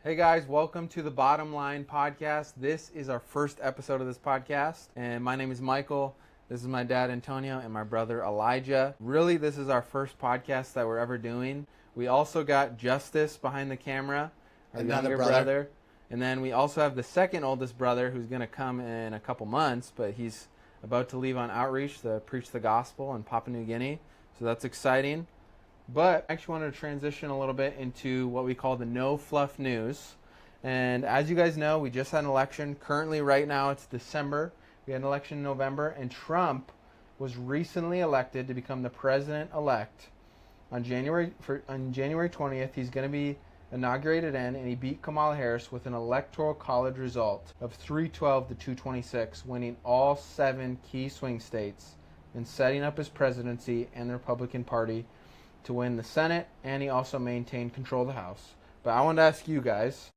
Hey guys, welcome to the Bottom Line Podcast. This is our first episode of this podcast, and my name is Michael. This is my dad, Antonio, and my brother, Elijah. Really, this is our first podcast that we're ever doing. We also got Justice behind the camera, our Another younger brother. And then we also have the second oldest brother who's going to come in a couple months, but he's about to leave on outreach to preach the gospel in Papua New Guinea. So that's exciting. But I actually wanted to transition a little bit into what we call the no fluff news. And as you guys know, we just had an election. Currently, right now, it's December. We had an election in November, and Trump was recently elected to become the president-elect. On January 20th, he's going to be inaugurated in, and he beat Kamala Harris with an electoral college result of 312 to 226, winning all 7 key swing states and setting up his presidency and the Republican Party to win the Senate, and he also maintained control of the House. But I wanted to ask you guys,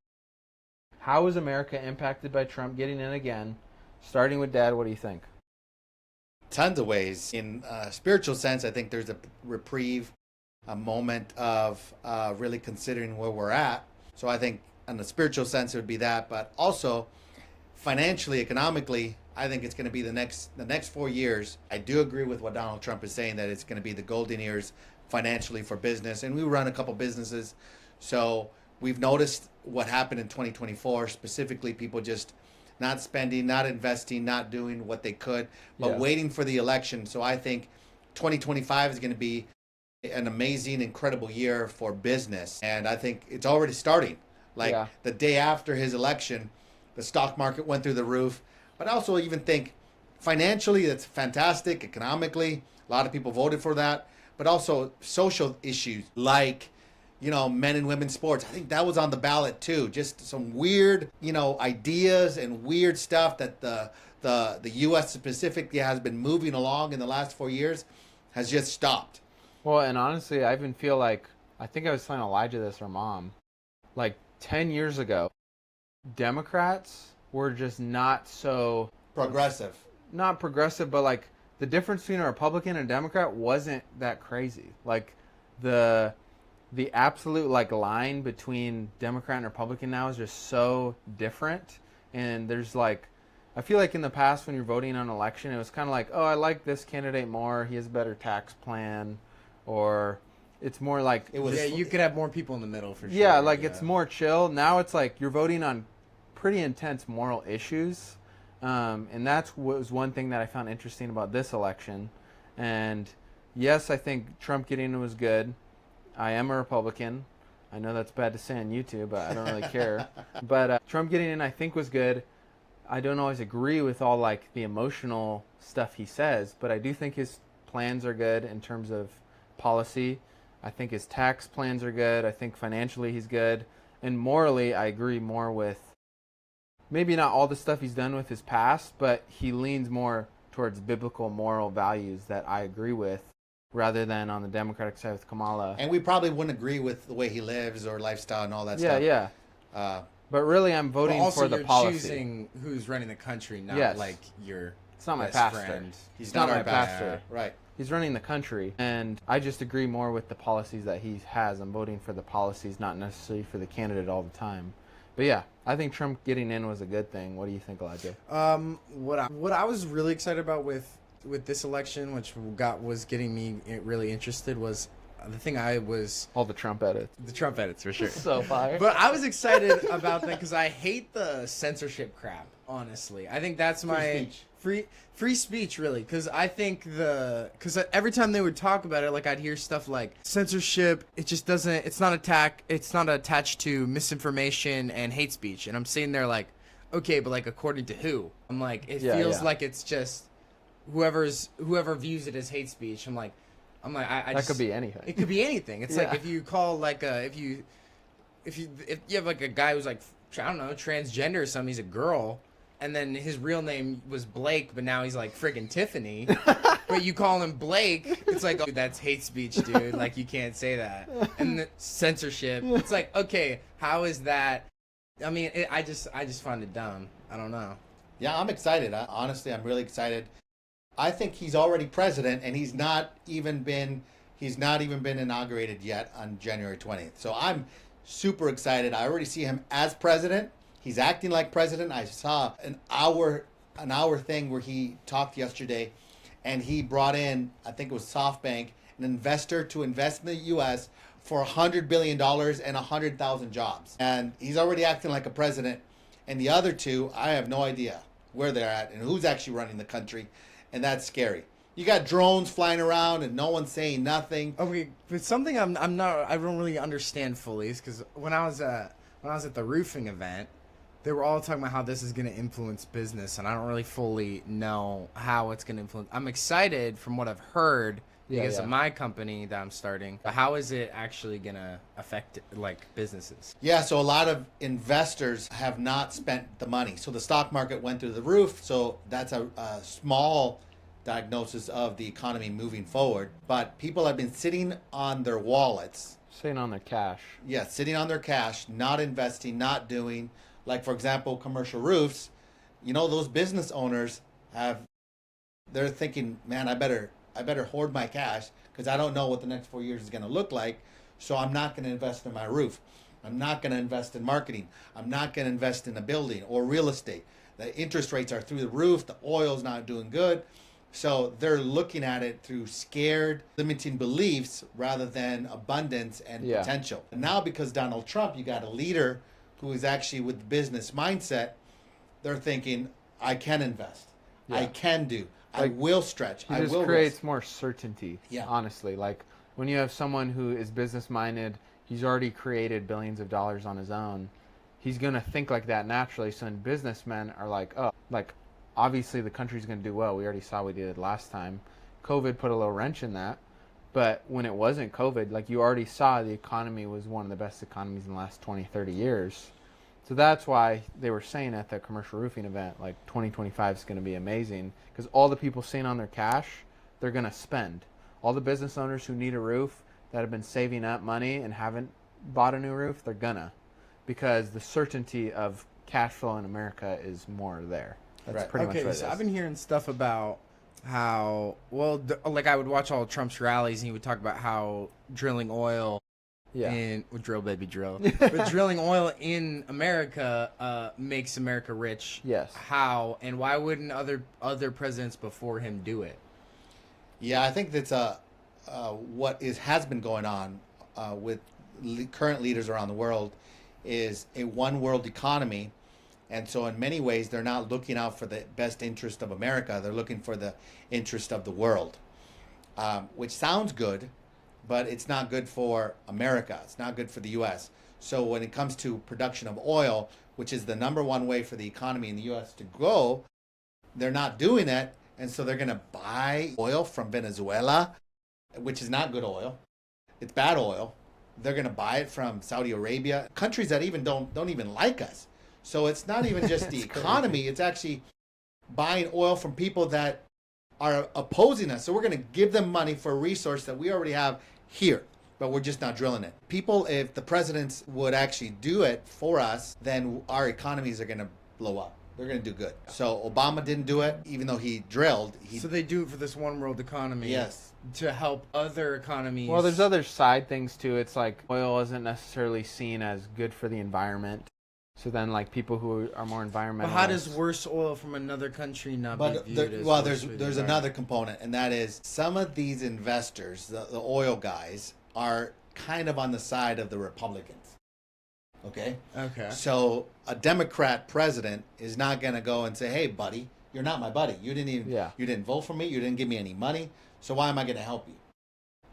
how is America impacted by Trump getting in again? Starting with Dad, what do you think? Tons of ways. In a spiritual sense, I think there's a reprieve, a moment of really considering where we're at. So I think in the spiritual sense, it would be that. But also, financially, economically, I think it's going to be the next 4 years. I do agree with what Donald Trump is saying, that it's going to be the golden years financially for business. And we run a couple businesses. So we've noticed what happened in 2024, specifically people just not spending, not investing, not doing what they could, but waiting for the election. So I think 2025 is going to be an amazing, incredible year for business. And I think it's already starting. The day after his election, the stock market went through the roof. But I also even think financially, that's fantastic. Economically, a lot of people voted for that. But also social issues like, men and women's sports. I think that was on the ballot too. Just some weird, ideas and weird stuff that the U.S. specifically has been moving along in the last 4 years has just stopped. Well, and honestly, I even feel like, I think I was telling Elijah this or Mom, like 10 years ago, Democrats were just not so... Progressive. Not progressive, but like the difference between a Republican and a Democrat wasn't that crazy. Like the absolute line between Democrat and Republican now is just so different. And there's I feel like in the past when you're voting on an election, it was kind of like, oh, I like this candidate more. He has a better tax plan. Or it's more like... you could have more people in the middle for sure. Yeah, it's more chill. Now it's like you're voting on pretty intense moral issues. And that was one thing that I found interesting about this election. And yes, I think Trump getting in was good. I am a Republican. I know that's bad to say on YouTube, but I don't really care. But Trump getting in, I think, was good. I don't always agree with all the emotional stuff he says, but I do think his plans are good in terms of policy. I think his tax plans are good. I think financially he's good. And morally, I agree more with maybe not all the stuff he's done with his past, but he leans more towards biblical moral values that I agree with, rather than on the Democratic side with Kamala. And we probably wouldn't agree with the way he lives or lifestyle and all that stuff. Yeah. But really, I'm voting for the policy. Also, you're choosing who's running the country, not your It's not my best pastor. friend. He's not my pastor. Right. He's running the country, and I just agree more with the policies that he has. I'm voting for the policies, not necessarily for the candidate all the time. But yeah, I think Trump getting in was a good thing. What do you think, Elijah? What I was really excited about with this election, which was getting me really interested, was the thing all the Trump edits. The Trump edits, for sure. So fire. But I was excited about that because I hate the censorship crap, honestly. I think that's my... Free speech, really, because I think because every time they would talk about it, I'd hear stuff like censorship. It just doesn't. It's not attached to misinformation and hate speech. And I'm sitting there okay, but according to who? I'm it feels like it's just whoever views it as hate speech. That could be anything. It could be anything. It's if you call if you have a guy who's I don't know, transgender or something, he's a girl. And then his real name was Blake, but now he's friggin' Tiffany. But you call him Blake, it's oh, that's hate speech, dude. You can't say that. And the censorship, it's okay, how is that? I mean, I just find it dumb. I don't know. Yeah, I'm excited. Honestly, I'm really excited. I think he's already president, and he's not even been inaugurated yet on January 20th. So I'm super excited. I already see him as president. He's acting like president. I saw an hour thing where he talked yesterday, and he brought in, I think it was SoftBank, an investor to invest in the U.S. for $100 billion and 100,000 jobs. And he's already acting like a president. And the other two, I have no idea where they're at and who's actually running the country. And that's scary. You got drones flying around and no one's saying nothing. Okay, but something I don't really understand fully is because when I was at the roofing event, they were all talking about how this is going to influence business, and I don't really fully know how it's going to influence. I'm excited from what I've heard because of my company that I'm starting. But how is it actually going to affect like businesses? Yeah, so a lot of investors have not spent the money. So the stock market went through the roof. So that's a small diagnosis of the economy moving forward. But people have been sitting on their wallets. Sitting on their cash. Yeah, sitting on their cash, not investing, not doing. Like, for example, commercial roofs. You know, those business owners they're thinking, man, I better hoard my cash because I don't know what the next 4 years is going to look like. So I'm not going to invest in my roof. I'm not going to invest in marketing. I'm not going to invest in a building or real estate. The interest rates are through the roof. The oil's not doing good. So they're looking at it through scared, limiting beliefs rather than abundance and potential. And now because Donald Trump, you got a leader who is actually with the business mindset, they're thinking, I can invest. Yeah. I can do. Like, I will stretch. He just creates more certainty, honestly. Like, when you have someone who is business-minded, he's already created billions of dollars on his own. He's going to think like that naturally. So then businessmen are like, oh, like, obviously the country's going to do well. We already saw we did it last time. COVID put a little wrench in that. But when it wasn't COVID, like, you already saw the economy was one of the best economies in the last 20, 30 years. So that's why they were saying at the commercial roofing event, like, 2025 is going to be amazing. Because all the people sitting on their cash, they're going to spend. All the business owners who need a roof that have been saving up money and haven't bought a new roof, they're gonna. Because the certainty of cash flow in America is more there. That's pretty much what it is. I've been hearing stuff about how, like, I would watch all of Trump's rallies and he would talk about how drilling oil drill, baby, drill. But drilling oil in America makes America rich. Yes. How and why wouldn't other presidents before him do it? Yeah, I think that's has been going on with current leaders around the world is a one world economy. And so in many ways, they're not looking out for the best interest of America. They're looking for the interest of the world, which sounds good, but it's not good for America. It's not good for the U.S. So when it comes to production of oil, which is the number one way for the economy in the U.S. to grow, they're not doing it. And so they're going to buy oil from Venezuela, which is not good oil. It's bad oil. They're going to buy it from Saudi Arabia, countries that even don't even like us. So it's not even just the economy. Crazy. It's actually buying oil from people that are opposing us. So we're going to give them money for a resource that we already have here, but we're just not drilling it. People, if the presidents would actually do it for us, then our economies are going to blow up. They're going to do good. So Obama didn't do it, even though he drilled. So they do it for this one world economy. Yes. To help other economies. Well, there's other side things too. It's like oil isn't necessarily seen as good for the environment. So then, like, people who are more environmental. But how does worse oil from another country not be viewed as well, there's another component, and that is some of these investors, the oil guys, are kind of on the side of the Republicans. Okay? So a Democrat president is not going to go and say, hey, buddy, you're not my buddy. You didn't vote for me. You didn't give me any money. So why am I going to help you?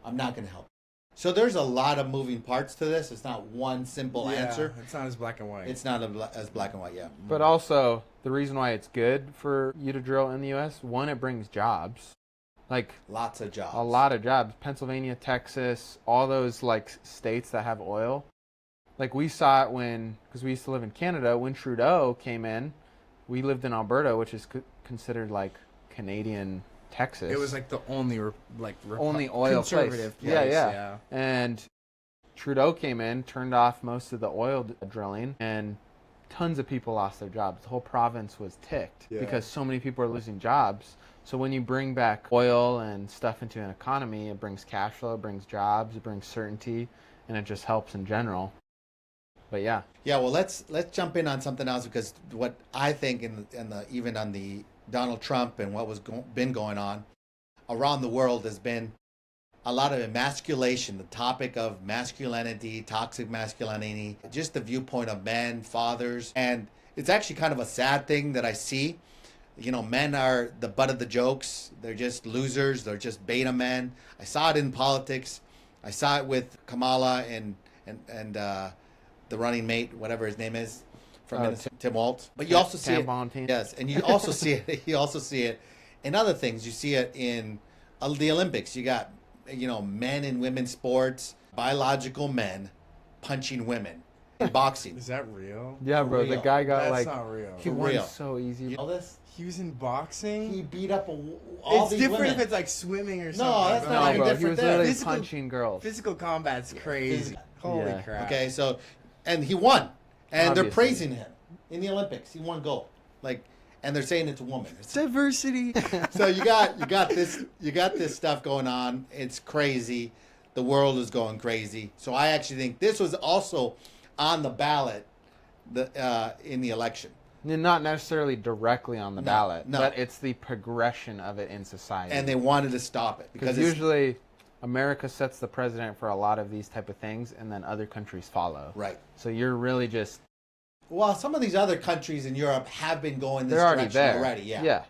I'm not going to help you. So there's a lot of moving parts to this. It's not one simple answer. It's not as black and white. It's not as black and white, yeah. But also, the reason why it's good for you to drill in the U.S., one, it brings jobs. Like, lots of jobs. A lot of jobs. Pennsylvania, Texas, all those, like, states that have oil. Like, we saw it because we used to live in Canada, when Trudeau came in, we lived in Alberta, which is considered, like, Canadian Texas. It was like the only only oil conservative place. Yeah. And Trudeau came in, turned off most of the oil drilling, and tons of people lost their jobs. The whole province was ticked because so many people are losing jobs. So when you bring back oil and stuff into an economy, it brings cash flow, it brings jobs, it brings certainty, and it just helps in general. But yeah. Yeah, well, let's jump in on something else, because what I think even on the Donald Trump and what was been going on around the world has been a lot of emasculation, the topic of masculinity, toxic masculinity, just the viewpoint of men, fathers, and it's actually kind of a sad thing that I see. You know, men are the butt of the jokes. They're just losers. They're just beta men. I saw it in politics. I saw it with Kamala and the running mate, whatever his name is, from Tim Walz. But you also see it, yes, and you also see it. You also see it in other things. You see it in the Olympics. You got, men and women's sports, biological men punching women in boxing. Is that real? Yeah, bro. Real. The guy got That's not real. he For won real. so easy. You know this? He was in boxing. He beat up all It's these different women. if it's like swimming or something. that's but not No, even bro. He different was there. literally Physical- punching girls. Physical combat's crazy. Holy Yeah. crap. Okay, so, and he won, and they're Obviously. praising him in the Olympics. He won gold, and they're saying it's a woman. Diversity. So you got this stuff going on. It's crazy. The world is going crazy. So I actually think this was also on the ballot, in the election. Not necessarily directly on the ballot, no. but it's the progression of it in society. And they wanted to stop it because usually America sets the president for a lot of these type of things, and then other countries follow. Right. So you're really just Well, some of these other countries in Europe have been going this they're already direction there already. Yeah. Yeah.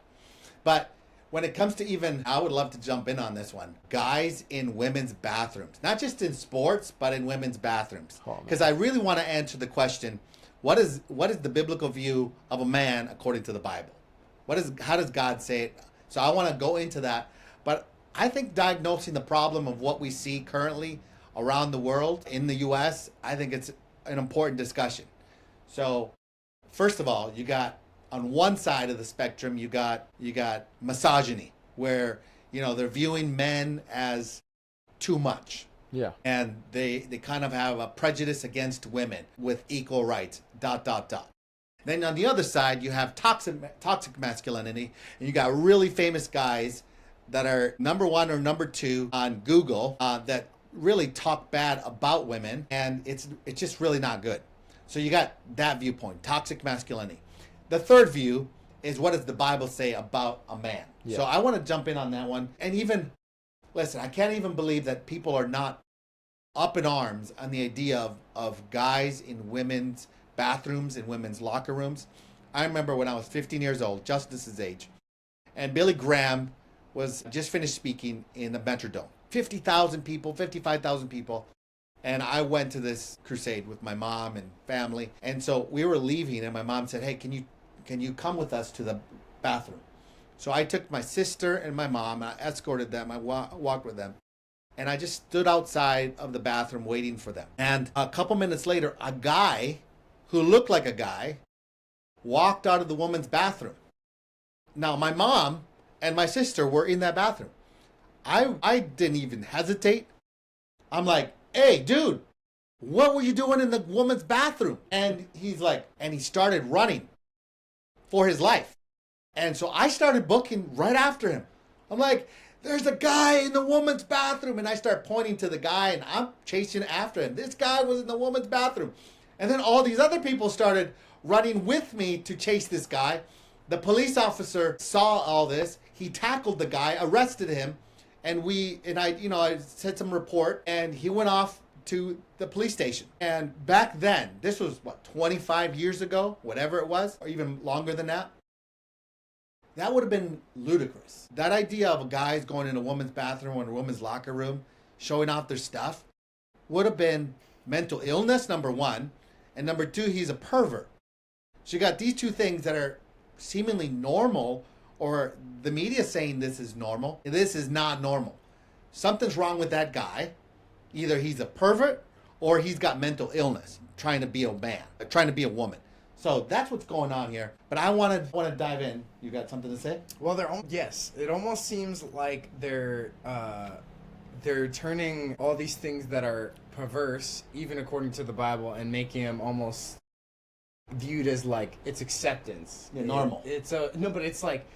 But when it comes to even, I would love to jump in on this one. Guys in women's bathrooms, not just in sports, but in women's bathrooms. Oh, man. Because I really want to answer the question: what is the biblical view of a man according to the Bible? How does God say it? So I want to go into that. But I think diagnosing the problem of what we see currently around the world in the U.S., I think it's an important discussion. So, first of all, you got on one side of the spectrum, you got misogyny, where they're viewing men as too much, Yeah. and they kind of have a prejudice against women with equal rights. ... Then on the other side, you have toxic masculinity, and you got really famous guys that are number 1 or number 2 on Google that really talk bad about women, and it's just really not good. So you got that viewpoint, toxic masculinity. The third view is, what does the Bible say about a man? Yeah. So I want to jump in on that one. And even, listen, I can't even believe that people are not up in arms on the idea of guys in women's bathrooms, in women's locker rooms. I remember when I was 15 years old, Justice's age, and Billy Graham was just finished speaking in the Metrodome. 50,000 people, 55,000 people. And I went to this crusade with my mom and family. And so we were leaving, and my mom said, "Hey, can you come with us to the bathroom?" So I took my sister and my mom, and I escorted them. I walked with them. And I just stood outside of the bathroom waiting for them. And a couple minutes later, a guy who looked like a guy walked out of the woman's bathroom. Now, my mom and my sister were in that bathroom. I didn't even hesitate. I'm like, "Hey, dude, what were you doing in the woman's bathroom?" And he's like, and he started running for his life. And so I started booking right after him. I'm like, "There's a guy in the woman's bathroom." And I start pointing to the guy, and I'm chasing after him. This guy was in the woman's bathroom. And then all these other people started running with me to chase this guy. The police officer saw all this. He tackled the guy, arrested him. And I said some report, and he went off to the police station. And back then, this was 25 years ago, whatever it was, or even longer than that. That would have been ludicrous. That idea of guys going in a woman's bathroom or in a woman's locker room, showing off their stuff, would have been mental illness, number 1. And number 2, he's a pervert. So you got these two things that are seemingly normal, or the media saying this is normal. This is not normal. Something's wrong with that guy. Either he's a pervert or he's got mental illness, trying to be a man, trying to be a woman. So that's what's going on here. But I want to dive in. You got something to say? Well, yes, it almost seems like they're turning all these things that are perverse, even according to the Bible, and making them almost viewed as like it's acceptance. Yeah, normal. But it's like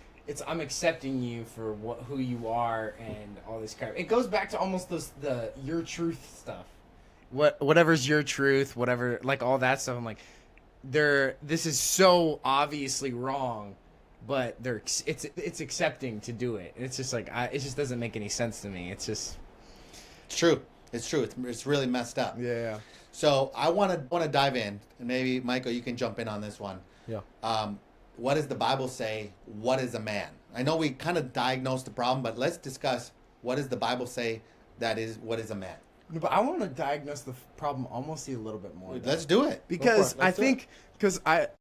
I'm accepting you for who you are and all this crap. It goes back to almost the your truth stuff. whatever's your truth, whatever, like all that stuff. I'm like, this is so obviously wrong, but it's accepting to do it. It's just like it just doesn't make any sense to me. It's just It's true. It's true. It's really messed up. yeah. So I want to dive in, and maybe Michael, you can jump in on this one. Yeah. What does the Bible say? What is a man? I know we kind of diagnosed the problem, but let's discuss what does the Bible say what is a man? No, but I want to diagnose the problem almost a little bit more. Let's do it. Because Let's do it.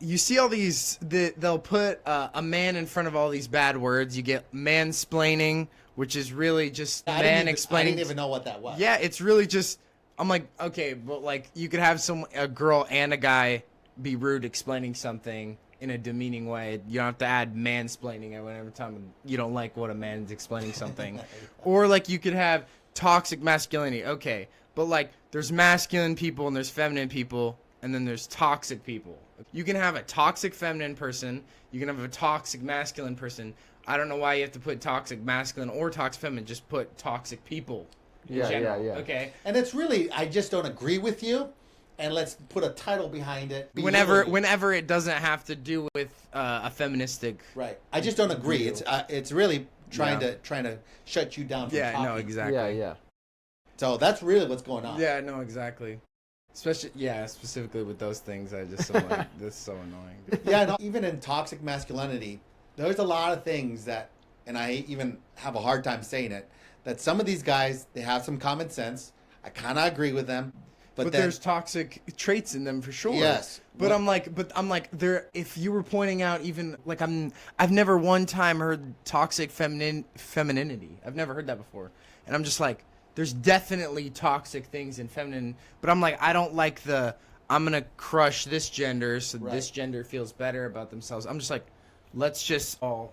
You see all these, they'll put a man in front of all these bad words. You get mansplaining, which is really just explaining. I didn't even know what that was. Yeah, it's really just, I'm like, okay, but like you could have a girl and a guy be rude explaining something in a demeaning way. You don't have to add mansplaining every time you don't like what a man's explaining something. Or like you could have toxic masculinity. Okay, but like there's masculine people and there's feminine people and then there's toxic people. You can have a toxic feminine person. You can have a toxic masculine person. I don't know why you have to put toxic masculine or toxic feminine. Just put toxic people. Yeah. Okay. And it's really, I just don't agree with you. And let's put a title behind it. Whenever it doesn't have to do with a feministic. Right. I just don't agree. It's really trying to shut you down from talking. No, exactly. Yeah. So that's really what's going on. Yeah, no, exactly. Specifically with those things, I just am like, this is so annoying. Yeah, no, even in toxic masculinity, there's a lot of things that, and I even have a hard time saying it, that some of these guys, they have some common sense. I kind of agree with them. But then, there's toxic traits in them for sure. Yes. But I'm like, there. If you were pointing out, even like I've never one time heard toxic femininity. I've never heard that before, and I'm just like, there's definitely toxic things in feminine. But I'm like, I don't like I'm gonna crush this gender so this gender feels better about themselves. I'm just like, let's just all,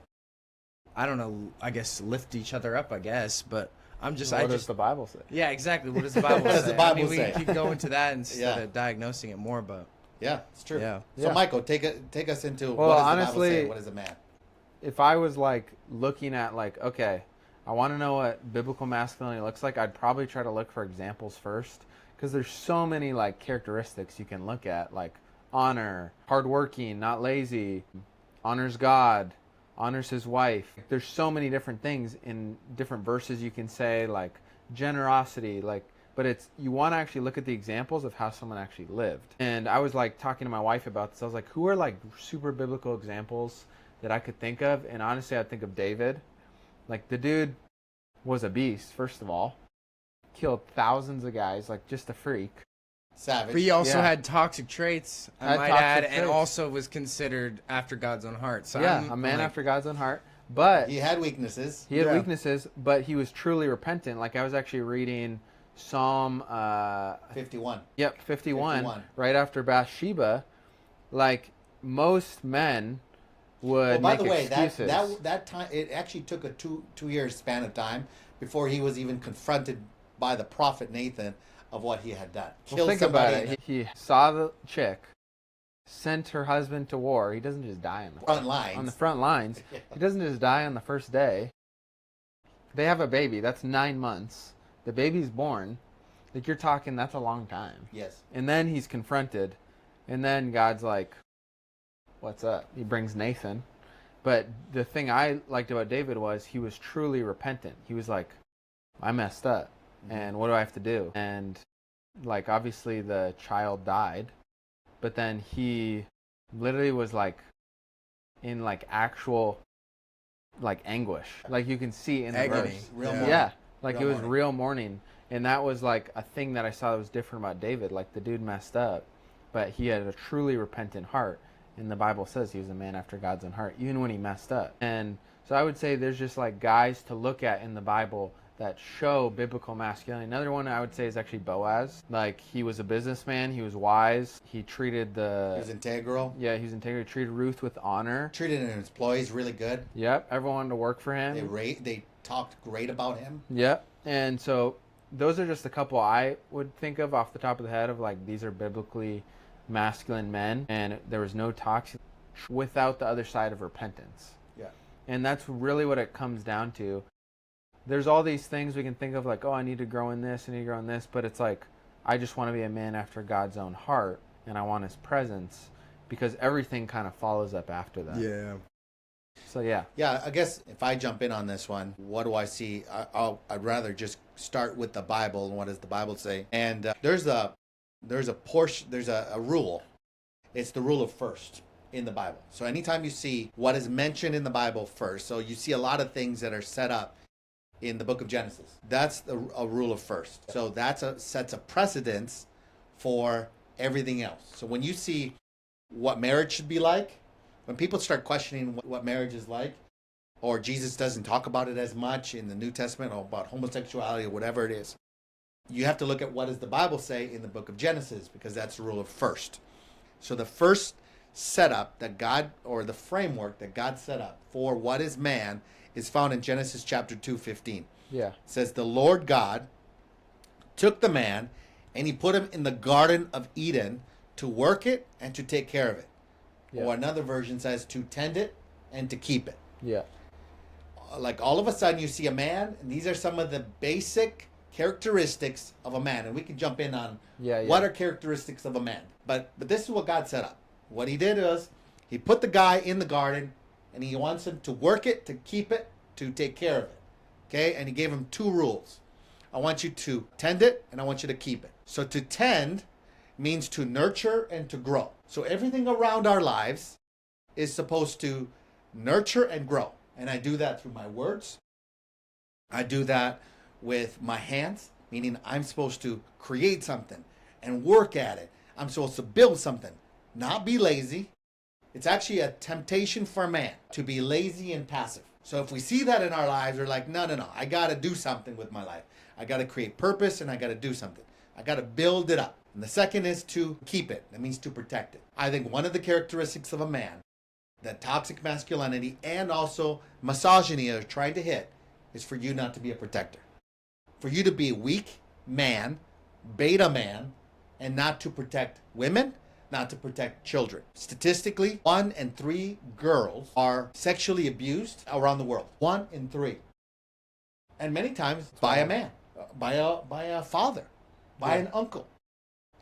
I don't know, I guess lift each other up. I guess, but. What does the Bible say? Yeah, exactly. What does the Bible say? What does the Bible we say? can keep going to that instead of diagnosing it more, but yeah, it's true. Yeah. So Michael, take us into Well, what does honestly, the Bible say? What is a man? If I was like looking at like, okay, I want to know what biblical masculinity looks like, I'd probably try to look for examples first, because there's so many like characteristics you can look at, like honor, hardworking, not lazy, honors God, honors his wife. There's so many different things in different verses you can say, like generosity, like, but you want to actually look at the examples of how someone actually lived. And I was like talking to my wife about this. I was like, who are like super biblical examples that I could think of? And honestly, I'd think of David. Like, the dude was a beast, first of all. Killed thousands of guys, like just a freak. Savage. But he also had toxic traits, I might add, and also was considered after God's own heart. So a man after God's own heart. But he had weaknesses. But he was truly repentant. Like, I was actually reading Psalm 51. Yep, 51. Right after Bathsheba. Like, most men would by make the way, excuses. that time, it actually took a two-year span of time before he was even confronted by the prophet Nathan of what he had done. Well, think about it. He saw the chick, sent her husband to war. He doesn't just die on the front lines. He doesn't just die on the first day. They have a baby. That's 9 months. The baby's born. Like, you're talking, that's a long time. Yes. And then he's confronted. And then God's like, what's up? He brings Nathan. But the thing I liked about David was he was truly repentant. He was like, I messed up. And what do I have to do? And like, obviously the child died, but then he literally was like in like actual like anguish. Like, you can see in the agony. verse. Yeah. Like, it was real mourning. And that was like a thing that I saw that was different about David. Like, the dude messed up, but he had a truly repentant heart. And the Bible says he was a man after God's own heart, even when he messed up. And so I would say there's just like guys to look at in the Bible that show biblical masculinity. Another one I would say is actually Boaz. Like, he was a businessman. He was wise. He treated He was integral. Yeah, he was integral. He treated Ruth with honor. Treated his employees really good. Yep, everyone wanted to work for him. They talked great about him. Yep, and so those are just a couple I would think of off the top of the head of like, these are biblically masculine men, and there was no toxic without the other side of repentance. Yeah. And that's really what it comes down to. There's all these things we can think of, like, oh, I need to grow in this, I need to grow in this, but it's like, I just want to be a man after God's own heart, and I want his presence, because everything kind of follows up after that. Yeah. So yeah. Yeah, I guess if I jump in on this one, what do I see? I'd rather just start with the Bible and what does the Bible say. And there's a portion, there's a rule. It's the rule of first in the Bible. So anytime you see what is mentioned in the Bible first, so you see a lot of things that are set up in the book of Genesis. That's a rule of first. So that's sets a precedence for everything else. So when you see what marriage should be like, when people start questioning what marriage is like, or Jesus doesn't talk about it as much in the New Testament, or about homosexuality or whatever it is, you have to look at what does the Bible say in the book of Genesis, because that's the rule of first. So the first setup that God, or the framework that God set up for what is man, is found in Genesis chapter 2:15. Yeah. It says, the Lord God took the man and he put him in the Garden of Eden to work it and to take care of it. Yeah. Or another version says to tend it and to keep it. Yeah. Like all of a sudden you see a man, and these are some of the basic characteristics of a man. And we can jump in on what are characteristics of a man. But this is what God set up. What he did was he put the guy in the garden, and he wants him to work it, to keep it, to take care of it. Okay? And he gave him 2 rules. I want you to tend it, and I want you to keep it. So to tend means to nurture and to grow. So everything around our lives is supposed to nurture and grow. And I do that through my words. I do that with my hands, meaning I'm supposed to create something and work at it. I'm supposed to build something, not be lazy. It's actually a temptation for man to be lazy and passive. So if we see that in our lives, we're like, no, I got to do something with my life. I got to create purpose, and I got to do something. I got to build it up. And the second is to keep it. That means to protect it. I think one of the characteristics of a man that toxic masculinity and also misogyny are trying to hit is for you not to be a protector. For you to be a weak man, beta man, and not to protect women, not to protect children. Statistically, 1 in 3 girls are sexually abused around the world. 1 in 3. And many times by a man, by a father, by an uncle.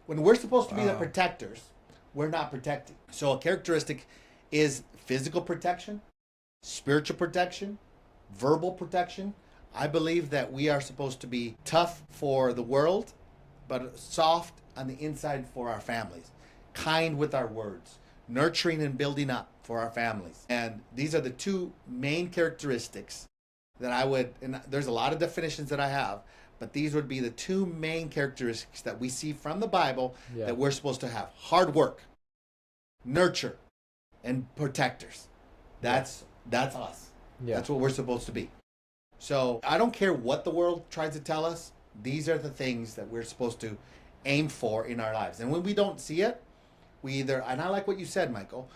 When we're supposed to be the protectors, we're not protecting. So a characteristic is physical protection, spiritual protection, verbal protection. I believe that we are supposed to be tough for the world, but soft on the inside for our families. Kind with our words, nurturing and building up for our families. And these are the 2 main characteristics that I would, and there's a lot of definitions that I have, but these would be the 2 main characteristics that we see from the Bible that we're supposed to have. Hard work, nurture, and protectors. That's us. Yeah. That's what we're supposed to be. So I don't care what the world tries to tell us. These are the things that we're supposed to aim for in our lives. And when we don't see it, we either, and I like what you said, Michael,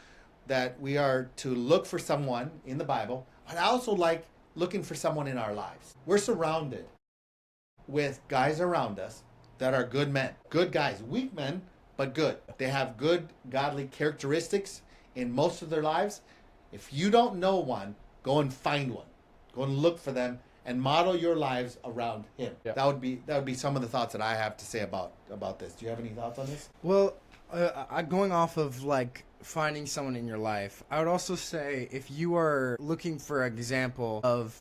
that we are to look for someone in the Bible. But I also like looking for someone in our lives. We're surrounded with guys around us that are good men. Good guys. Weak men, but good. They have good godly characteristics in most of their lives. If you don't know one, go and find one. Go and look for them and model your lives around him. Yeah. That would be some of the thoughts that I have to say about this. Do you have any thoughts on this? Well, going off of like finding someone in your life, I would also say if you are looking for an example of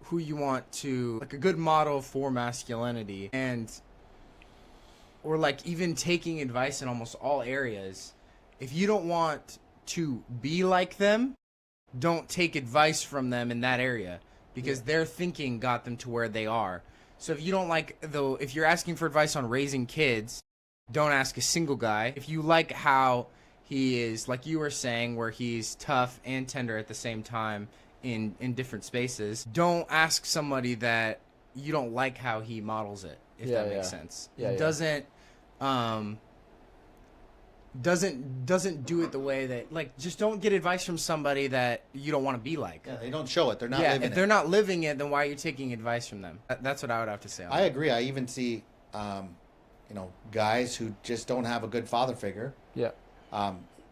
who you want to, like a good model for masculinity, or like even taking advice in almost all areas, if you don't want to be like them, don't take advice from them in that area, because their thinking got them to where they are. So if you don't like, though, if you're asking for advice on raising kids, don't ask a single guy. If you like how he is, like you were saying, where he's tough and tender at the same time in different spaces, don't ask somebody that you don't like how he models it, if that makes sense. It doesn't do it the way that, like, just don't get advice from somebody that you don't want to be like. Yeah, they don't show it. They're not living it. If they're not living it, then why are you taking advice from them? That's what I would have to say on I agree. I even see, guys who just don't have a good father figure. Yeah.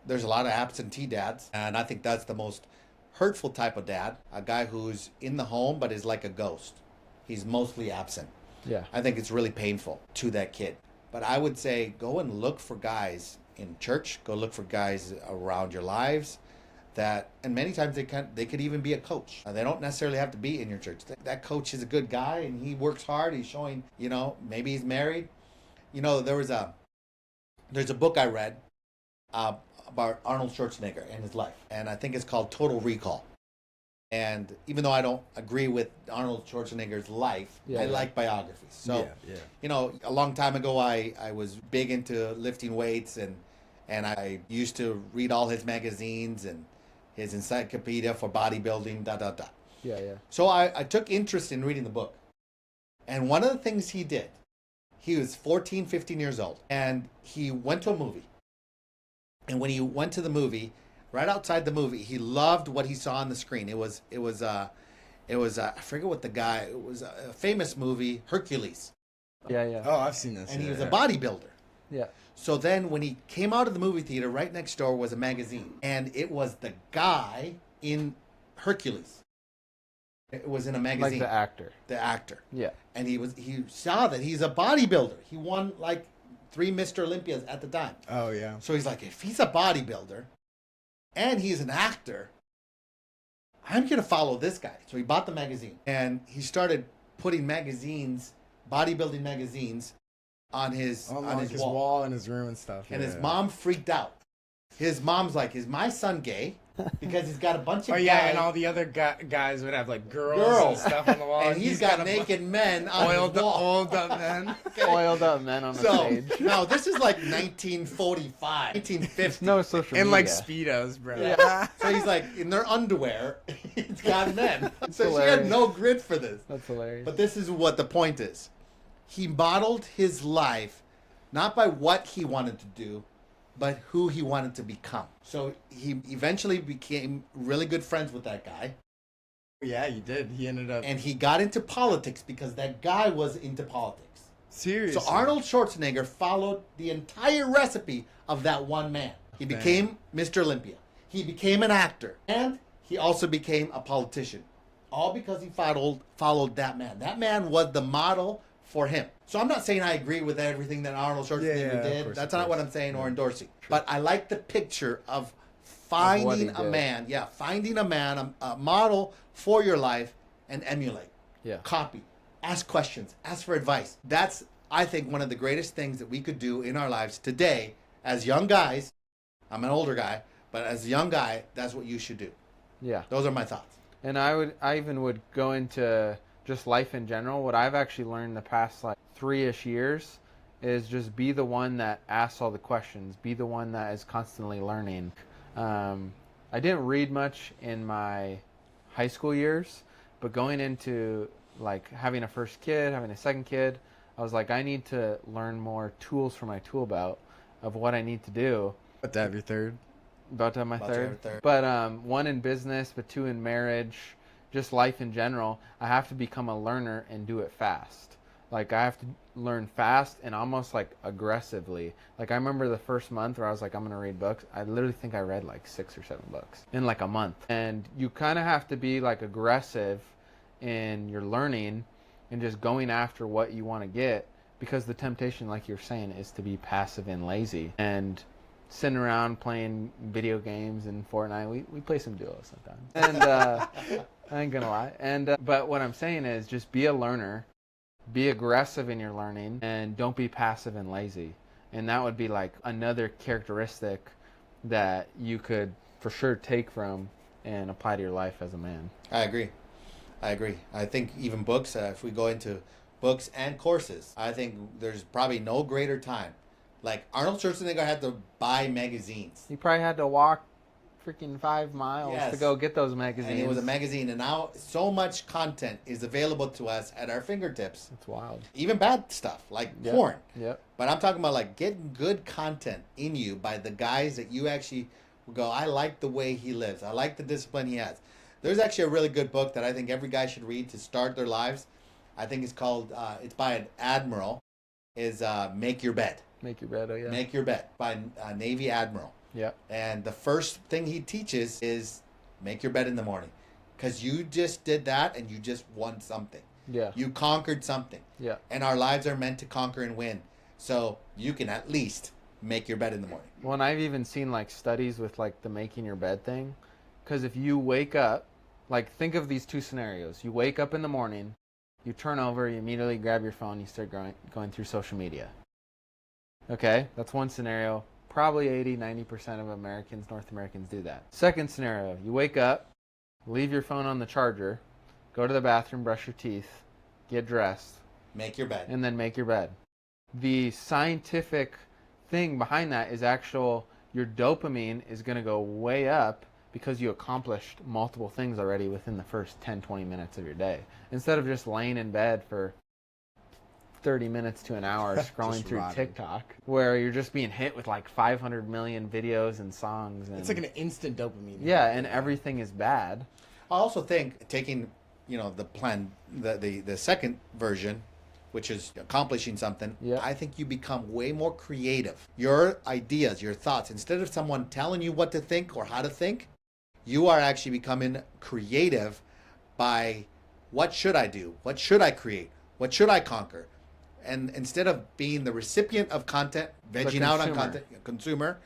There's a lot of absentee dads, and I think that's the most hurtful type of dad. A guy who's in the home but is like a ghost. He's mostly absent. Yeah. I think it's really painful to that kid. But I would say go and look for guys in church. Go look for guys around your lives that, and many times they could even be a coach. They don't necessarily have to be in your church. That coach is a good guy and he works hard. He's showing, maybe he's married. There's a book I read about Arnold Schwarzenegger and his life, and I think it's called Total Recall. And even though I don't agree with Arnold Schwarzenegger's life, I like biographies. So, a long time ago, I was big into lifting weights, and I used to read all his magazines and his encyclopedia for bodybuilding, Yeah. So I took interest in reading the book. And one of the things he did, he was 14, 15 years old, and he went to a movie. And when he went to the movie, right outside the movie, he loved what he saw on the screen. It was I forget what it was a famous movie, Hercules. Yeah. Oh, I've seen this. And he was a bodybuilder. Yeah. So then when he came out of the movie theater, right next door was a magazine. And it was the guy in Hercules. It was in a magazine. Like the actor. The actor. Yeah. And he saw that he's a bodybuilder. He won like 3 Mr. Olympias at the time. Oh, yeah. So he's like, if he's a bodybuilder and he's an actor, I'm going to follow this guy. So he bought the magazine and he started putting bodybuilding magazines on his wall in his room and stuff. And his mom freaked out. His mom's like, is my son gay? Because he's got a bunch of guys. And all the other guys would have like girls and stuff on the wall. And he's got naked men on the wall. Oiled up men. Oiled up men on the stage. Now, this is like 1945, 1950. No social media. And like Speedos, bro. Yeah. So he's like, in their underwear, he's got men. So hilarious. she had no grid for this. That's hilarious. But this is what the point is. He modeled his life not by what he wanted to do, but who he wanted to become. So he eventually became really good friends with that guy. Yeah, you did. He ended up... And he got into politics because that guy was into politics. Seriously? So Arnold Schwarzenegger followed the entire recipe of that one man. He became Mr. Olympia. He became an actor. And he also became a politician. All because he followed that man. That man was the model for him. So I'm not saying I agree with everything that Arnold Schwarzenegger did. Course, That's not what I'm saying or endorsing. True. But I like the picture of finding a man. Yeah, finding a man, a model for your life and emulate. Yeah. Copy. Ask questions. Ask for advice. That's, I think, one of the greatest things that we could do in our lives today as young guys. I'm an older guy, but as a young guy, that's what you should do. Yeah. Those are my thoughts. And I even would go into just life in general. What I've actually learned the past like 3-ish years is just be the one that asks all the questions. Be the one that is constantly learning. I didn't read much in my high school years, but going into like having a first kid, having a second kid, I was like, I need to learn more tools for my tool belt of what I need to do. About to have your third. About to have my third. But 1 in business, but 2 in marriage, just life in general. I have to become a learner and do it fast. Like I have to learn fast and almost like aggressively. Like I remember the first month where I was like, I'm going to read books. I literally think I read like 6 or 7 books in like a month. And you kind of have to be like aggressive in your learning and just going after what you want to get, because the temptation, like you're saying, is to be passive and lazy and sitting around playing video games and Fortnite. We play some duos sometimes. And I ain't gonna lie. And but what I'm saying is just be a learner, be aggressive in your learning, and don't be passive and lazy. And that would be like another characteristic that you could for sure take from and apply to your life as a man. I agree. I think even books, if we go into books and courses, I think there's probably no greater time. Like Arnold Schwarzenegger had to buy magazines. He probably had to walk freaking 5 miles to go get those magazines. And it was a magazine, and now so much content is available to us at our fingertips. It's wild. Even bad stuff like porn. Yep. But I'm talking about like getting good content in you by the guys that you actually go, I like the way he lives. I like the discipline he has. There's actually a really good book that I think every guy should read to start their lives. I think it's called, it's by an admiral, is Make Your Bed. Make Your Bed, oh yeah. Make Your Bed by a Navy admiral. Yeah. And the first thing he teaches is make your bed in the morning. Because you just did that and you just won something. Yeah. You conquered something. Yeah. And our lives are meant to conquer and win. so you can at least make your bed in the morning. Well, and I've even seen like studies with like the making your bed thing. Because if you wake up, like think of these two scenarios. You wake up in the morning, you turn over, you immediately grab your phone, you start going through social media. Okay, that's one scenario. Probably 80-90% of Americans, North Americans do that. Second scenario, you wake up, leave your phone on the charger, go to the bathroom, brush your teeth, get dressed, Make your bed. and then make your bed. The scientific thing behind that is your dopamine is going to go way up because you accomplished multiple things already within the first 10-20 minutes of your day. Instead of just laying in bed for 30 minutes to an hour scrolling through rotting. TikTok, where you're just being hit with like 500 million videos and songs. And, It's like an instant dopamine. yeah, and everything is bad. I also think taking, the second version, which is accomplishing something, Yeah. I think you become way more creative. Your ideas, your thoughts, instead of someone telling you what to think or how to think, you are actually becoming creative by what should I do? What should I create? What should I conquer? And instead of being the recipient of content, vegging out on consumer. content, consumer,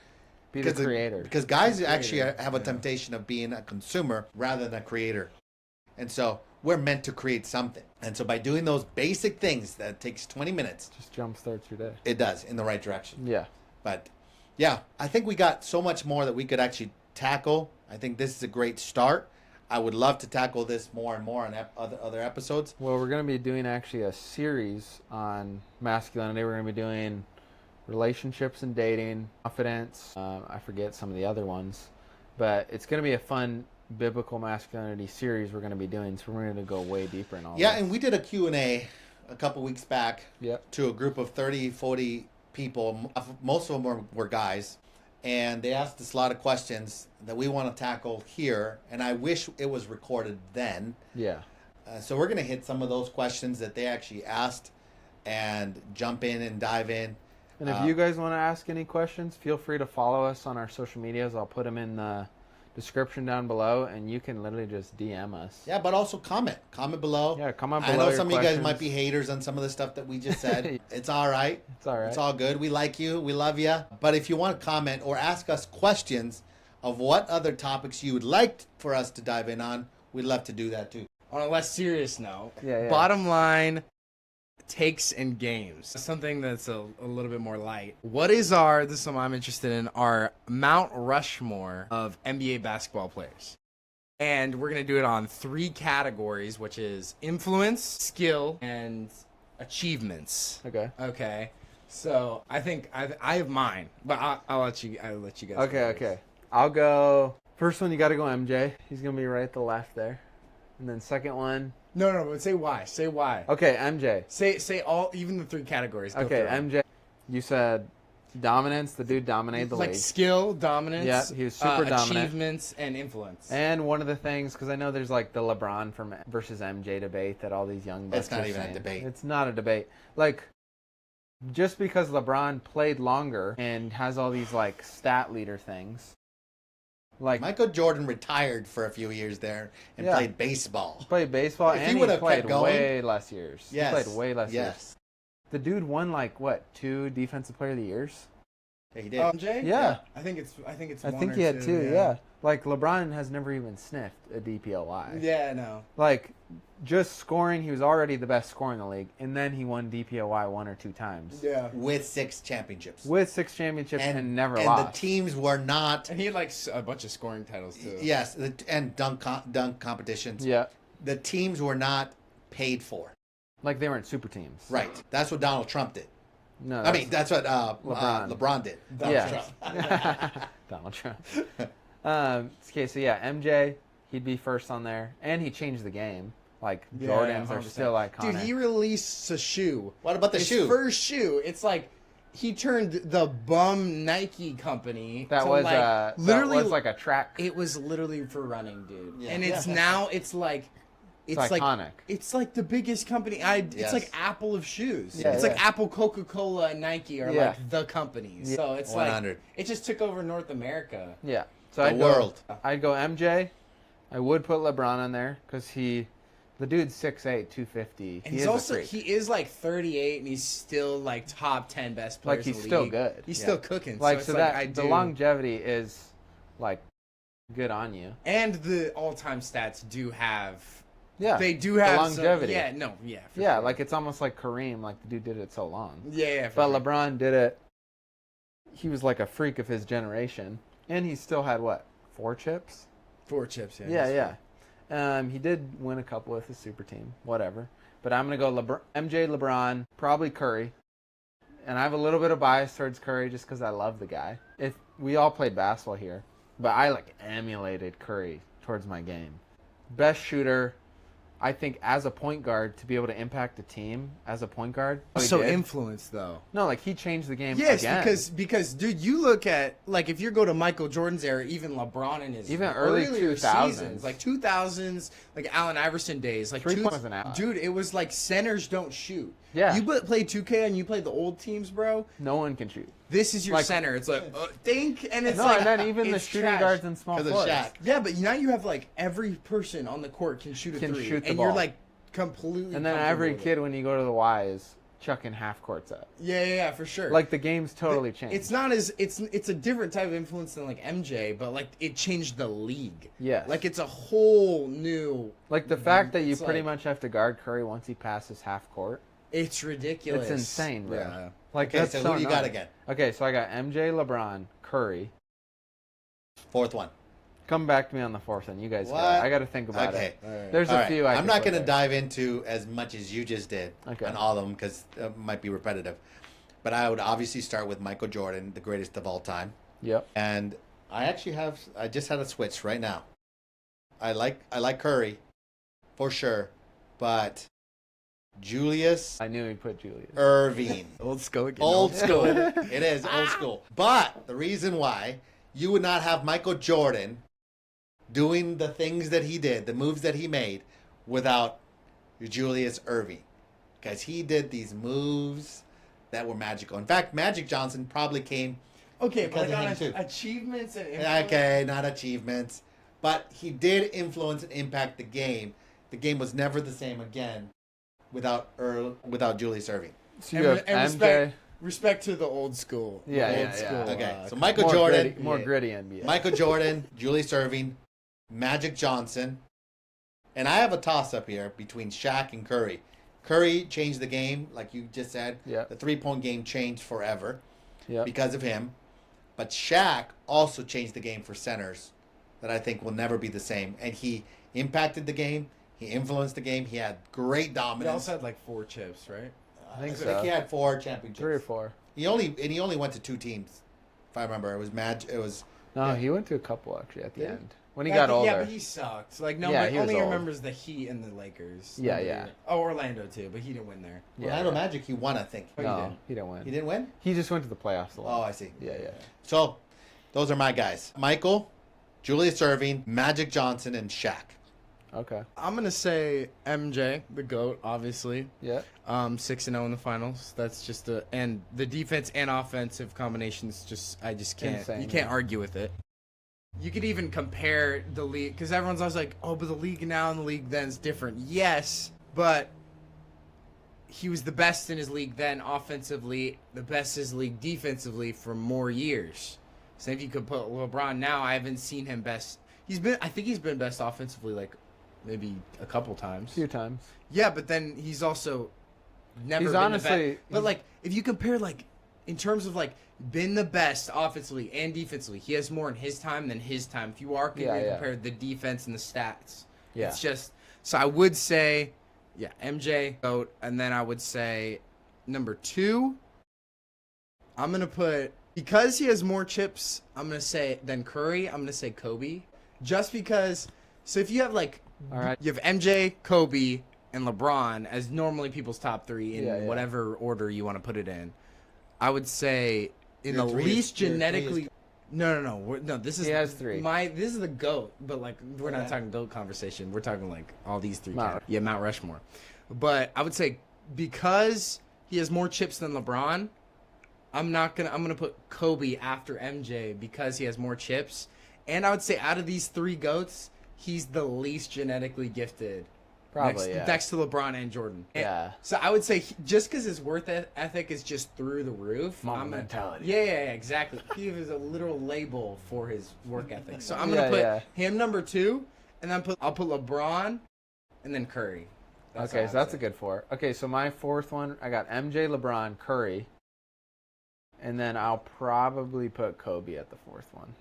Be the creator. because guys actually have a temptation of being a consumer rather than a creator. And so we're meant to create something. And so by doing those basic things that takes 20 minutes, Just jumpstarts your day. it does in the right direction. Yeah. But yeah, I think we got so much more that we could actually tackle. I think this is a great start. I would love to tackle this more and more on other episodes. Well, we're going to be doing actually a series on masculinity. We're going to be doing relationships and dating, confidence. I forget some of the other ones. But it's going to be a fun biblical masculinity series we're going to be doing. So we're going to go way deeper in all Yeah, this. and we did a Q&A a couple weeks back Yep. to a group of 30, 40 people. Most of them were guys. And they asked us a lot of questions that we want to tackle here. And I wish it was recorded then. Yeah. So we're going to hit some of those questions that they actually asked and jump in and dive in. And if you guys want to ask any questions, feel free to follow us on our social medias. I'll put them in the description down below, and you can literally just DM us. Yeah, but also comment. Comment below. Yeah, comment I below know your some of you guys questions. might be haters on some of the stuff that we just said. It's all right. It's all right. It's all good. We like you. We love you. But if you want to comment or ask us questions of what other topics you would like for us to dive in on, we'd love to do that too. On a less serious note, Yeah. bottom line, takes and games. Something that's a little bit more light. What is this is something I'm interested in, our Mount Rushmore of NBA basketball players. And we're going to do it on 3 categories, which is influence, skill, and achievements. Okay. Okay. So I think I have mine, but I'll let you guys Okay, go first. okay. I'll go. First one, you got to go MJ. He's going to be right at the left there. And then second one. No, but say why. Say why. Okay, MJ. Say all, even the 3 categories. Go Okay, through 'em. MJ. You said dominance. The dude dominated the like league. skill, dominance, Yeah, he was super dominant. achievements, and influence. And one of the things, because I know there's like the LeBron versus MJ debate that all these young bucks It's not are even a saying. debate. It's not a debate. Like, just because LeBron played longer and has all these like stat leader things, like Michael Jordan retired for a few years there and Yeah. played baseball. played baseball If he and he would have played kept going- way less years. Yes. He played way less years. Yes. The dude won like what, 2 defensive player of the years? Yeah, he did. Jay? Yeah. I think it's. I one think or he had 2, yeah. yeah. Like LeBron has never even sniffed a DPOY. Yeah, no. Like, just scoring, he was already the best scorer in the league, and then he won DPOY 1 or 2 times. Yeah. With 6 championships. With 6 championships and never and lost. the teams were not. And he had like a bunch of scoring titles too. Yes, and dunk competitions. Yeah. The teams were not paid for. Like, they weren't super teams. Right. That's what Donald Trump did. No. I mean, that's what LeBron. LeBron did. yeah. Donald Trump. Okay, so yeah, MJ, he'd be first on there. And he changed the game. Like, Yeah, Jordans are 100%. still iconic. Dude, he released a shoe. What about the His shoe? first shoe. It's like he turned the bum Nike company that to was like literally that was like a track. it was literally for running, dude. Yeah. And it's now it's like It's like iconic. it's like the biggest company. It's Yes. like Apple of shoes. Yeah, it's yeah. like Apple, Coca-Cola, and Nike are Yeah. like the companies. Yeah. So it's 100. like it just took over North America. Yeah. So The world. I'd go MJ. I would put LeBron on there because he The dude's 6'8", 250. And he is like 38, and he's still like top 10 best players. Like he's in the still league. Good. He's still cooking. Like so the longevity is like good on you. And the all-time stats do have. Yeah, they do have the longevity. For yeah, sure. like it's almost like Kareem. Like the dude did it so long. Yeah, but sure. LeBron did it. He was like a freak of his generation, and he still had what, 4 chips? 4 chips. Yeah. He did win a couple with his super team, whatever. But I'm going to go MJ, LeBron, probably Curry. And I have a little bit of bias towards Curry just because I love the guy. If we all played basketball here, but I like emulated Curry towards my game. Best shooter, I think, as a point guard, to be able to impact a team as a point guard. So influenced, though. No, like he changed the game yes, again. because, dude, you look at, like, if you go to Michael Jordan's era, even LeBron in his early earlier 2000s. seasons, like 2000s, like Allen Iverson days. Like dude, it was like centers don't shoot. Yeah. You played 2K and you played the old teams, bro. No one can shoot. This is your like, center. It's like, think, and it's no, like... and then even the shooting trash. guards and small forwards. Yeah, but now you have, like, every person on the court can shoot a three. And you're, like, completely... And then every kid, when you go to the Y, is chucking half courts up. Yeah, for sure. Like, the game's totally changed. It's not as... It's a different type of influence than, like, MJ, but, like, it changed the league. Yeah. Like, it's a whole new... Like, the fact that you pretty much have to guard Curry once he passes half court. It's ridiculous. It's insane, bro. Yeah. Like, okay, that's so who do you got again? Okay, so I got MJ, LeBron, Curry. 4th one. Come back to me on the 4th one. You guys What? I got to think about it. Right. There's a few I'm not going to dive into as much as you just did on all of them because it might be repetitive. But I would obviously start with Michael Jordan, the greatest of all time. Yep. And I just had a switch right now. I like Curry for sure, but Julius. I knew he'd put Julius. Irving. Old school again. Old school. It is old school. But the reason why you would not have Michael Jordan doing the things that he did, the moves that he made, without Julius Irving. Because he did these moves that were magical. In fact, Magic Johnson probably came because of him too. Achievements and influence. Okay, not achievements. But he did influence and impact the game. The game was never the same again without Julius Irving. So you have MJ. Respect to the old school. Yeah. Okay, so Michael Jordan. More gritty NBA. Michael Jordan, Julius Irving, Magic Johnson. And I have a toss-up here between Shaq and Curry. Curry changed the game, like you just said. Yeah. The three-point game changed forever because of him. But Shaq also changed the game for centers that I think will never be the same. And he impacted the game. He influenced the game. He had great dominance. He also had like 4 chips, right? I think so. He had 4 championships. 3 or 4. He only went to 2 teams, if I remember. It was he went to a couple actually at the end when he got got older. Yeah, but he sucked. Like nobody only old. remembers the Heat and the Lakers. Yeah. Oh, Orlando too, but he didn't win there. Orlando Magic, he won, I think. No, he didn't win. He didn't win? He just went to the playoffs a lot. Oh, I see. Yeah. So, those are my guys: Michael, Julius Irving, Magic Johnson, and Shaq. Okay. I'm gonna say MJ, the GOAT, obviously. Yeah. 6-0 in the finals. That's just and the defense and offensive combinations. I just can't. Insane, you can't argue with it. You could even compare the league because everyone's always like, "Oh, but the league now and the league then is different." Yes, but he was the best in his league then offensively, the best in his league defensively for more years. So if you could put LeBron now, I haven't seen him best. I think he's been best offensively like maybe a couple times. A few times. Yeah, but then he's also never he's been honestly, the best. But like if you compare like in terms of like been the best offensively and defensively, he has more in his time than his time. If you are going to compare the defense and the stats. Yeah. It's just so I would say MJ GOAT, and then I would say number 2 I'm going to put because he has more chips, I'm going to say than Curry, I'm going to say Kobe. Just because so if you have like all right. You have MJ, Kobe, and LeBron as normally people's top 3 in whatever order you want to put it in. I would say in the least genetically. No. This is he has 3. This is the GOAT, but like we're not talking GOAT conversation. We're talking like all these 3. Mount Rushmore. But I would say because he has more chips than LeBron, I'm gonna put Kobe after MJ because he has more chips. And I would say out of these 3 GOATs, he's the least genetically gifted Probably, yeah. Next to LeBron and Jordan. Yeah. So I would say just because his work ethic is just through the roof. Mama mentality. Yeah, exactly. He is a literal label for his work ethic. So I'm gonna put him number 2, and then I'll put LeBron, and then Curry. Okay, so that's a good 4. Okay, so my 4th one, I got MJ, LeBron, Curry, and then I'll probably put Kobe at the 4th one.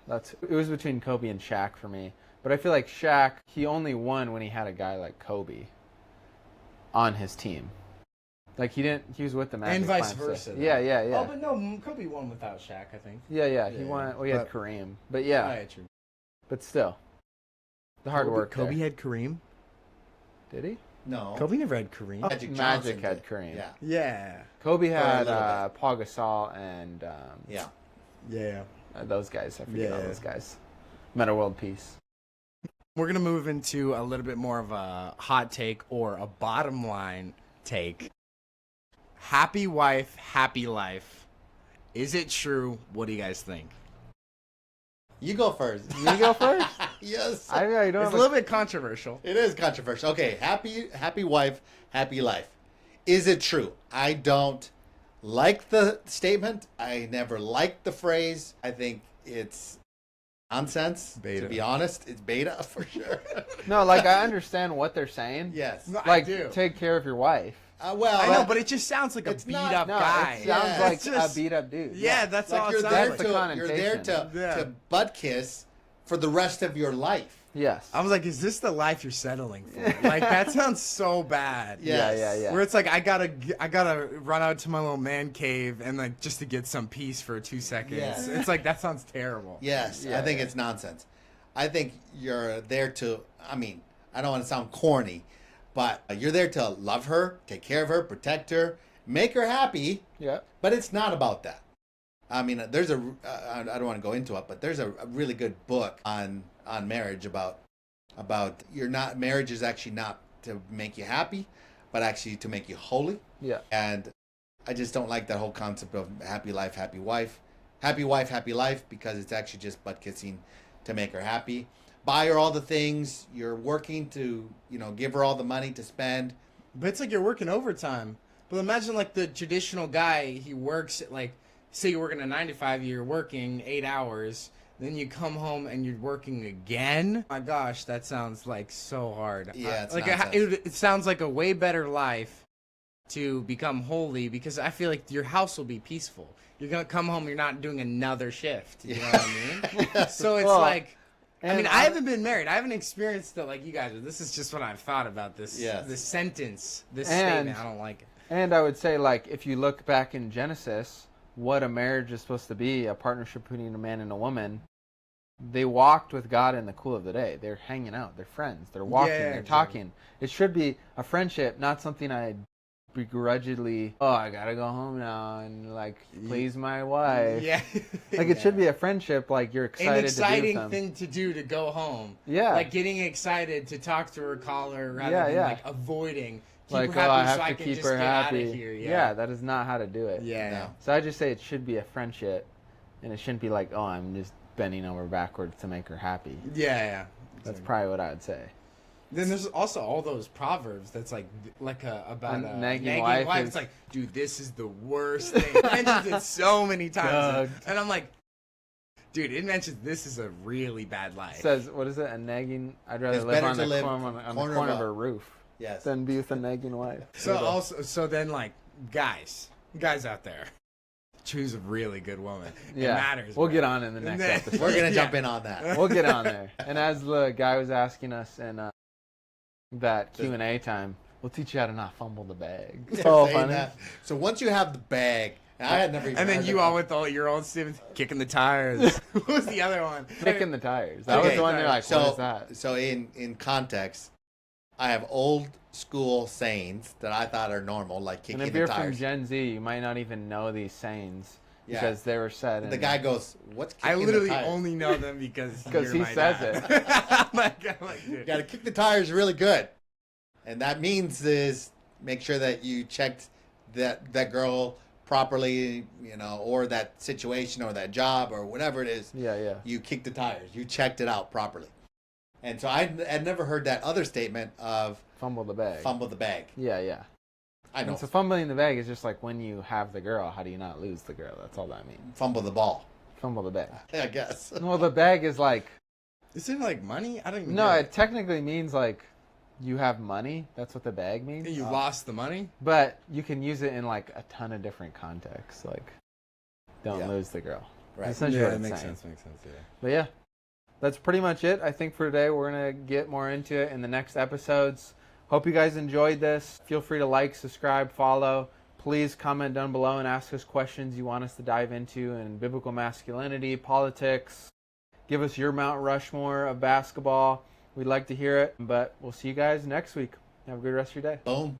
It was between Kobe and Shaq for me. But I feel like Shaq, he only won when he had a guy like Kobe on his team. Like he was with the Magic. And vice versa. Yeah. Oh, but no, Kobe won without Shaq, I think. Yeah. He won. Well, he had Kareem. But yeah. True. But still. The hard work Kobe there. had Kareem? Did he? No. Kobe never had Kareem. Magic had Kareem. Yeah. Yeah. Kobe had Paul Gasol and those guys. I forget all those guys. Meta World Peace. We're going to move into a little bit more of a hot take or a bottom line take. Happy wife, happy life. Is it true? What do you guys think? You go first. Me go first? Yes. I don't It's a little bit controversial. It is controversial. Okay, happy wife, happy life. Is it true? I don't like the statement. I never liked the phrase. I think it's nonsense. Beta. To be honest, it's beta for sure. No, like I understand what they're saying. Yes. No, Like I do. take care of your wife. Well, I know, but it just sounds like a It's beat not- up No, guy. it sounds Yeah. like It's just- a beat up dude. Yeah, that's all like it you're sounds there like. the to you're there connotation. to butt kiss for the rest of your life. Yes. I was like, is this the life you're settling for? Like, that sounds so bad. Yes. Yeah. Where it's like, I gotta run out to my little man cave and like just to get some peace for 2 seconds. Yeah. It's like, that sounds terrible. Yes, Yeah, I think yeah. it's nonsense. I think you're there to, I mean, I don't want to sound corny, but you're there to love her, take care of her, protect her, make her happy, Yeah. but it's not about that. I mean, there's I don't want to go into it, but there's a really good book on marriage about marriage is actually not to make you happy, but actually to make you holy. Yeah. And I just don't like that whole concept of happy life, happy wife, happy wife, happy life, because it's actually just butt kissing to make her happy. Buy her all the things. You're working to, give her all the money to spend. But it's like you're working overtime. But imagine like the traditional guy, he works like, say you're working a 9 to 5, you're working 8 hours, then you come home and you're working again. My gosh, that sounds like so hard. Yeah, it's like nonsense. it sounds like a way better life to become holy, because I feel like your house will be peaceful. You're gonna come home, you're not doing another shift. You know what I mean? So it's Well, like, I and mean, I haven't been married. I haven't experienced it like you guys. This is just what I've thought about this. Yes. This sentence, this And- statement. I don't like it. And I would say, like, if you look back in Genesis, what a marriage is supposed to be, a partnership between a man and a woman, they walked with God in the cool of the day. They're hanging out. They're friends. They're walking. Yeah, they're exactly. talking. It should be a friendship, not something I begrudgingly, I got to go home now and, like, please my wife. Yeah. Like, it should be a friendship, like, you're excited an to do exciting something. thing to do to go home. Yeah. Like getting excited to talk to her, call her, rather Yeah, than yeah. like avoiding. Keep Like, her happy I have so I to can keep just her get out of happy. here. Yeah, that is not how to do it. Yeah. No. So I just say it should be a friendship, and it shouldn't be like, I'm just bending over backwards to make her happy. Yeah. That's probably what I would say. Then there's also all those proverbs that's like about A a nagging wife is- It's like, dude, this is the worst thing. It mentions it so many times, Doug. and I'm like, dude, it mentions this is a really bad life. It says, what is it? A nagging. I'd rather It's live better on to the live corner of a roof Yes. than be with a nagging wife. So then like guys out there, choose a really good woman. Yeah, It matters. we'll bro. get on in the next then- episode. We're gonna Yeah. jump in on that. We'll get on there. And as the guy was asking us in that Q&A time, we'll teach you how to not fumble the bag. So Saying funny. that. So once you have the bag, and I had never even And then heard you of all it. with all your old Stevens kicking the tires. What was the other one? Kicking the tires. That was Okay. the one they're like, So, what is that? so in context, I have old school sayings that I thought are normal, like And kicking if the you're from tires. Gen Z, you might not even know these sayings Yeah. because they were said. The in- guy goes, "What's kicking I literally the tires?" only know them because you're he my says dad. it. I'm like, dude. You got to kick the tires really good, and that means is make sure that you checked that girl properly, or that situation or that job or whatever it is. Yeah. You kicked the tires. You checked it out properly. And so I'd never heard that other statement of Fumble the bag. fumble the bag. Yeah. I know. And so fumbling the bag is just like when you have the girl, how do you not lose the girl? That's all that means. Fumble the ball. Fumble the bag. I guess. Well, the bag is like... Is it like money? I don't even No, know. it technically means like you have money. That's what the bag means. You lost the money? But you can use it in like a ton of different contexts. Like, don't lose the girl. Right. Essentially Yeah, what that it's makes saying. sense. Makes sense. Yeah. But yeah, that's pretty much it. I think for today, we're going to get more into it in the next episodes. Hope you guys enjoyed this. Feel free to like, subscribe, follow. Please comment down below and ask us questions you want us to dive into in biblical masculinity, politics. Give us your Mount Rushmore of basketball. We'd like to hear it. But we'll see you guys next week. Have a good rest of your day. Boom.